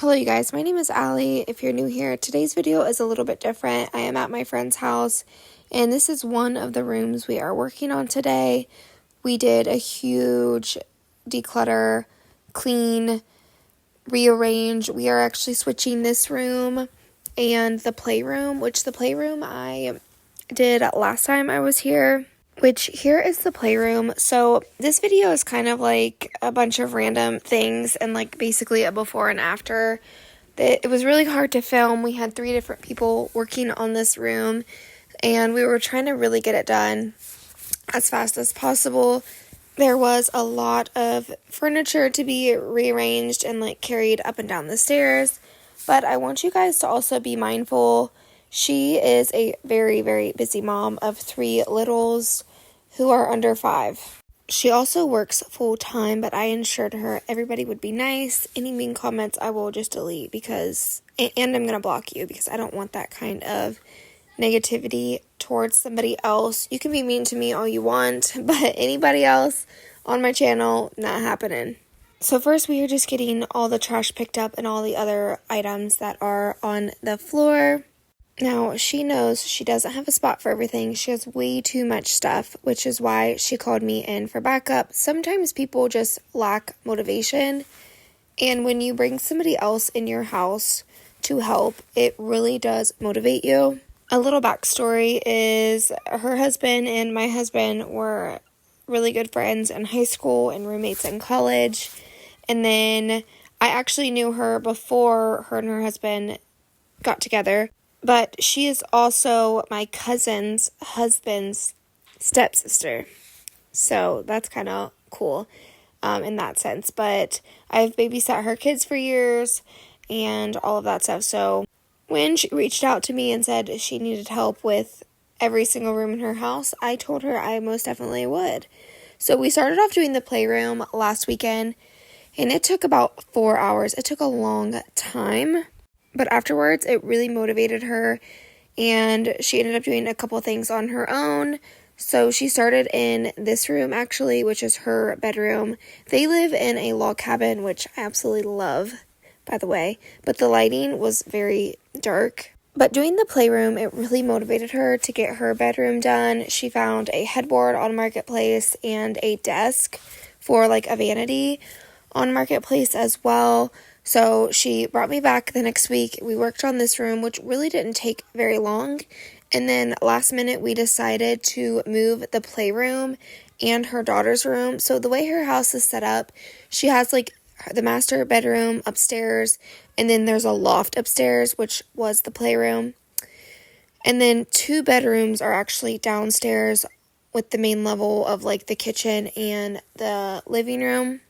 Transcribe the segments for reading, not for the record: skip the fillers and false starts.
Hello you guys, my name is Allie. If you're new here, today's video is a little bit different. I am at my friend's house and this is one of the rooms we are working on today. We did a huge declutter, clean, rearrange. We are actually switching this room and the playroom, which the playroom I did last time I was here. Which here is the playroom. So this video is kind of like a bunch of random things and like basically a before and after. It was really hard to film. We had 3 different people working on this room and we were trying to really get it done as fast as possible. There was a lot of furniture to be rearranged and like carried up and down the stairs. But I want you guys to also be mindful. She is a very, very busy mom of 3 littles who are under 5. She also works full-time, but I assured her everybody would be nice. Any mean comments I will just delete because, and I'm going to block you because I don't want that kind of negativity towards somebody else. You can be mean to me all you want, but anybody else on my channel, not happening. So first we are just getting all the trash picked up and all the other items that are on the floor. Now, she knows she doesn't have a spot for everything. She has way too much stuff, which is why she called me in for backup. Sometimes people just lack motivation, and when you bring somebody else in your house to help, it really does motivate you. A little backstory is her husband and my husband were really good friends in high school and roommates in college, and then I actually knew her before her and her husband got together. But she is also my cousin's husband's stepsister. So that's kind of cool in that sense. But I've babysat her kids for years and all of that stuff. So when she reached out to me and said she needed help with every single room in her house, I told her I most definitely would. So we started off doing the playroom last weekend. And it took about 4 hours. It took a long time. But afterwards, it really motivated her, and she ended up doing a couple things on her own. So she started in this room, actually, which is her bedroom. They live in a log cabin, which I absolutely love, by the way. But the lighting was very dark. But doing the playroom, it really motivated her to get her bedroom done. She found a headboard on Marketplace and a desk for like a vanity on Marketplace as well. So she brought me back the next week. We worked on this room, which really didn't take very long. And then last minute, we decided to move the playroom and her daughter's room. So the way her house is set up, she has like the master bedroom upstairs. And then there's a loft upstairs, which was the playroom. And then 2 bedrooms are actually downstairs with the main level of like the kitchen and the living room.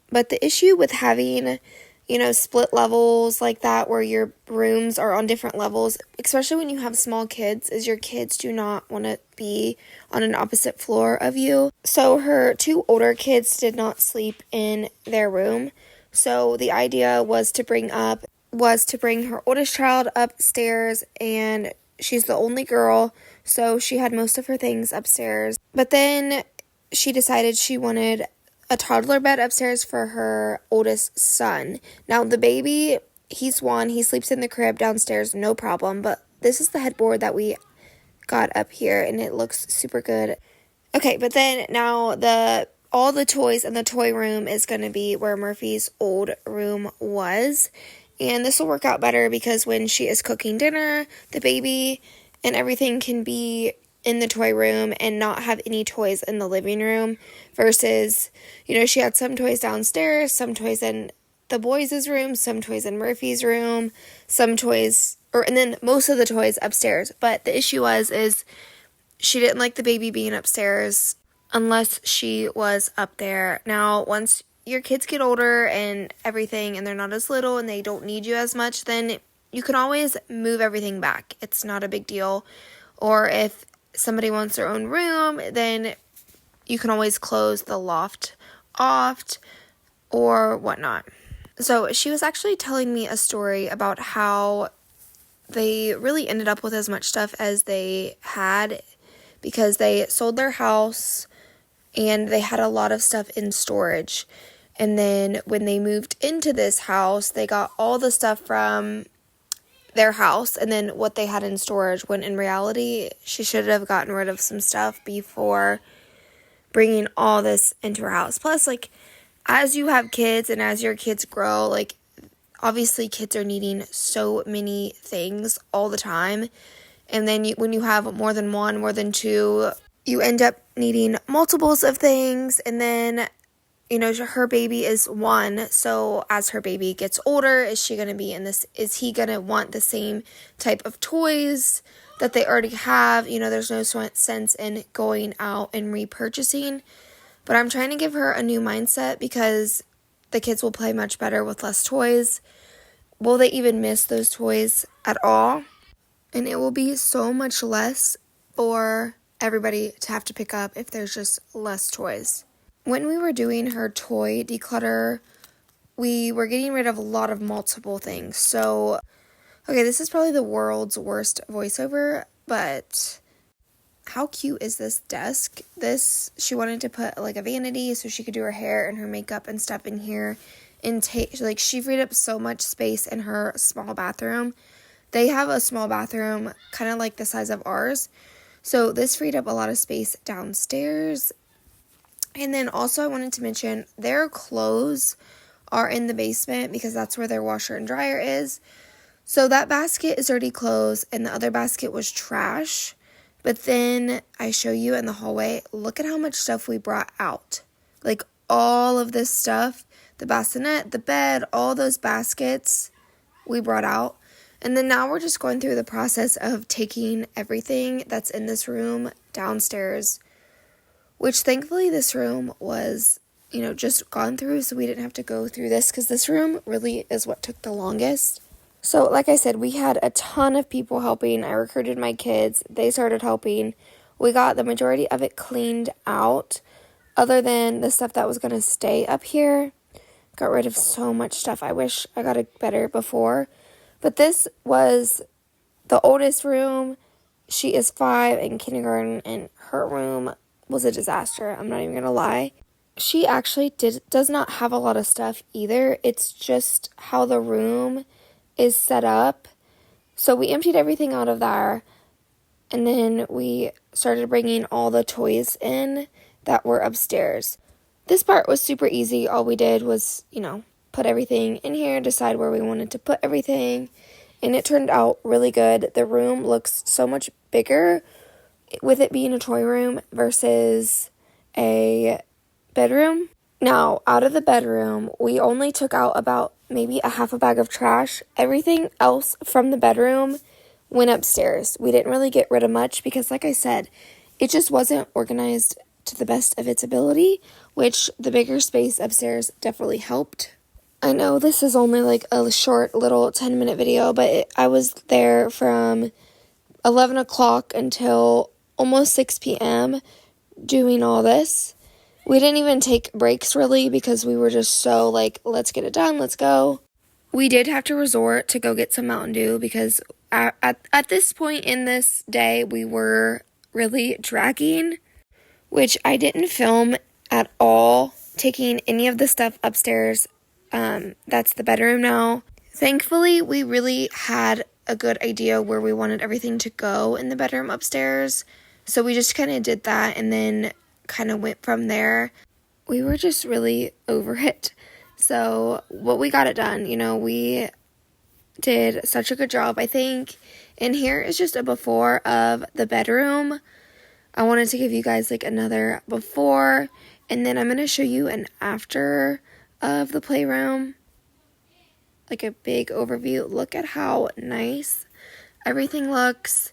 But the issue with having split levels like that where your rooms are on different levels, especially when you have small kids, is your kids do not want to be on an opposite floor of you. So her 2 older kids did not sleep in their room. So the idea was to bring her oldest child upstairs, and she's the only girl, so she had most of her things upstairs. But then she decided she wanted a toddler bed upstairs for her oldest son. Now, the baby, he's 1. He sleeps in the crib downstairs, no problem. But this is the headboard that we got up here, and it looks super good. Okay, but then now all the toys in the toy room is going to be where Murphy's old room was. And this will work out better because when she is cooking dinner, the baby and everything can be in the toy room and not have any toys in the living room versus, she had some toys downstairs, some toys in the boys' room, some toys in Murphy's room, and then most of the toys upstairs. But the issue is she didn't like the baby being upstairs unless she was up there. Now, once your kids get older and everything and they're not as little and they don't need you as much, then you can always move everything back. It's not a big deal. Or if somebody wants their own room, then you can always close the loft off or whatnot. So she was actually telling me a story about how they really ended up with as much stuff as they had because they sold their house and they had a lot of stuff in storage. And then when they moved into this house, they got all the stuff from their house and then what they had in storage, when in reality, she should have gotten rid of some stuff before bringing all this into her house. Plus, like, as you have kids and as your kids grow, like, obviously kids are needing so many things all the time. And then when you have more than one, more than two, you end up needing multiples of things. And then, you know, her baby is 1. So as her baby gets older, is he going to want the same type of toys that they already have? You know, there's no sense in going out and repurchasing. But I'm trying to give her a new mindset, because the kids will play much better with less toys. Will they even miss those toys at all? And it will be so much less for everybody to have to pick up if there's just less toys. When we were doing her toy declutter, we were getting rid of a lot of multiple things. So, okay, this is probably the world's worst voiceover, but how cute is this desk? She wanted to put like a vanity so she could do her hair and her makeup and stuff in here. And she freed up so much space in her small bathroom. They have a small bathroom, kind of like the size of ours. So this freed up a lot of space downstairs. And then also I wanted to mention their clothes are in the basement, because that's where their washer and dryer is. So that basket is dirty clothes and the other basket was trash. But then I show you in the hallway, look at how much stuff we brought out. Like all of this stuff, the bassinet, the bed, all those baskets we brought out. And then now we're just going through the process of taking everything that's in this room downstairs, which thankfully this room was, you know, just gone through, so we didn't have to go through this, because this room really is what took the longest. So like I said, we had a ton of people helping. I recruited my kids. They started helping. We got the majority of it cleaned out, other than the stuff that was going to stay up here. Got rid of so much stuff. I wish I got it better before. But this was the oldest room. She is 5 in kindergarten, and her room was a disaster. I'm not even going to lie. She actually does not have a lot of stuff either. It's just how the room is set up. So we emptied everything out of there, and then we started bringing all the toys in that were upstairs. This part was super easy. All we did was, you know, put everything in here, decide where we wanted to put everything, and it turned out really good. The room looks so much bigger with it being a toy room versus a bedroom. Now, out of the bedroom, we only took out about maybe a half a bag of trash. Everything else from the bedroom went upstairs. We didn't really get rid of much because, like I said, it just wasn't organized to the best of its ability, which the bigger space upstairs definitely helped. I know this is only like a short little 10-minute video, but I was there from 11 o'clock until almost 6 p.m. doing all this. We didn't even take breaks really because we were just so like, let's get it done, let's go. We did have to resort to go get some Mountain Dew because at this point in this day, we were really dragging, which I didn't film at all, taking any of the stuff upstairs. That's the bedroom now. Thankfully, we really had a good idea where we wanted everything to go in the bedroom upstairs. So we just kind of did that and then kind of went from there. We were just really over it. So what we got it done, you know, we did such a good job, I think. And here is just a before of the bedroom. I wanted to give you guys like another before, and then I'm going to show you an after of the playroom, like a big overview. Look at how nice everything looks.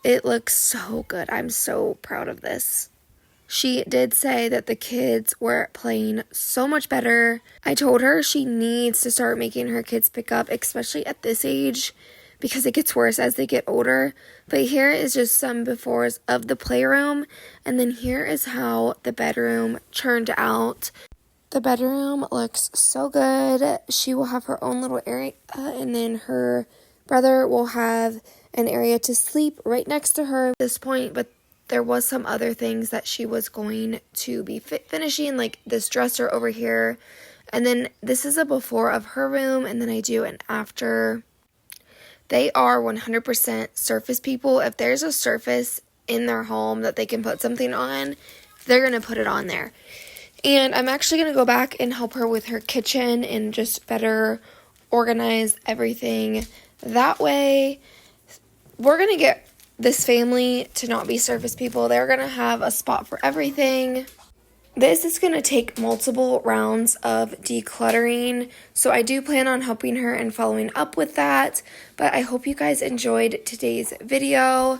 It looks so good. I'm so proud of this. She did say that the kids were playing so much better. I told her she needs to start making her kids pick up, especially at this age, because it gets worse as they get older. But here is just some befores of the playroom, and then here is how the bedroom turned out. The bedroom looks so good. She will have her own little area, and then her brother will have an area to sleep right next to her at this point, but there was some other things that she was going to be finishing, like this dresser over here. And then this is a before of her room, and then I do an after. They are 100% surface people. If there's a surface in their home that they can put something on, they're going to put it on there. And I'm actually going to go back and help her with her kitchen and just better organize everything that way. We're going to get this family to not be surface people. They're going to have a spot for everything. This is going to take multiple rounds of decluttering, so I do plan on helping her and following up with that, but I hope you guys enjoyed today's video.